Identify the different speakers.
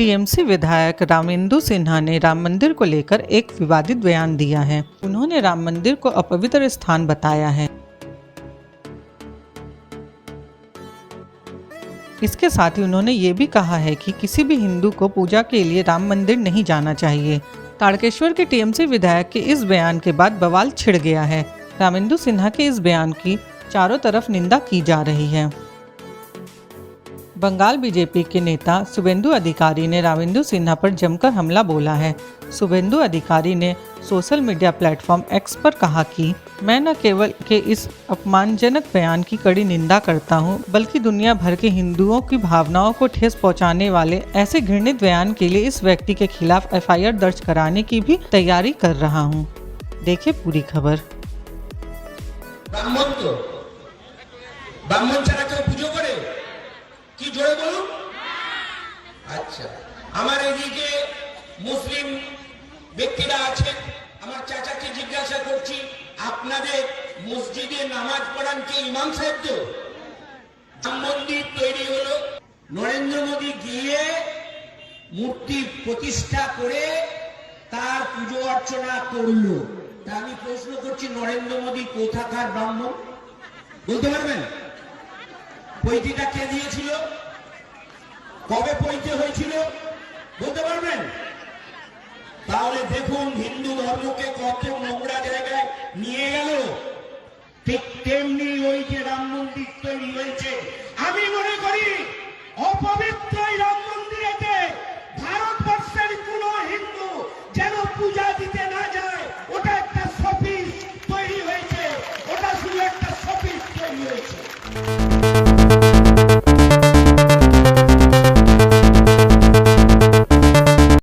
Speaker 1: TMC विधायक रामेंदु सिन्हा ने राम मंदिर को लेकर एक विवादित बयान दिया है। उन्होंने राम मंदिर को अपवित्र स्थान बताया है। इसके साथ ही उन्होंने ये भी कहा है कि किसी भी हिंदू को पूजा के लिए राम मंदिर नहीं जाना चाहिए। ताड़केश्वर के टीएमसी विधायक के इस बयान के बाद बवाल छिड़ गया है। रामेंदु सिन्हा के इस बयान की चारों तरफ निंदा की जा रही है। बंगाल बीजेपी के नेता शुभेंदु अधिकारी ने रामेंदु सिन्हा पर जमकर हमला बोला है। शुभेंदु अधिकारी ने सोशल मीडिया प्लेटफॉर्म एक्स पर कहा कि मैं न केवल के इस अपमानजनक बयान की कड़ी निंदा करता हूं, बल्कि दुनिया भर के हिंदुओं की भावनाओं को ठेस पहुंचाने वाले ऐसे घृणित बयान के लिए इस व्यक्ति के खिलाफ एफआईआर दर्ज कराने की भी तैयारी कर रहा हूं। देखिए पूरी खबर।
Speaker 2: ব্রাহ্মণ ছাড়া কেউ পুজো করে কি জোরে বলুন? আচ্ছা, আমার এদিকে মুসলিম ব্যক্তিরা আছেন, আমার চাচাকে জিজ্ঞাসা করছি, আপনাদের মসজিদে নামাজ পড়ান কে ইমাম সাহেব? তো রাম মন্দির তৈরি হলো, নরেন্দ্র মোদী গিয়ে মূর্তি প্রতিষ্ঠা করে তার পুজো অর্চনা করলো। তা আমি প্রশ্ন করছি, নরেন্দ্র মোদী কোথাকার ব্রাহ্মণ বলতে পারবেন? পৈতিটা কে দিয়েছিল? কবে পৈতে হয়েছিল বলতে পারবেন? তাহলে দেখুন হিন্দু ধর্মকে কত নোংরা জায়গায় নিয়ে গেল। ঠিক তেমনি ওই যে রাম মন্দির তৈরি হয়েছে, আমি মনে করি অপবিত্র রাম মন্দিরেতে ভারতবর্ষের কোন হিন্দু যেন পূজা দিতে না যায়। ওটা একটা শোপিস তৈরি হয়েছে, ওটা শুধু একটা শোপিস তৈরি হয়েছে।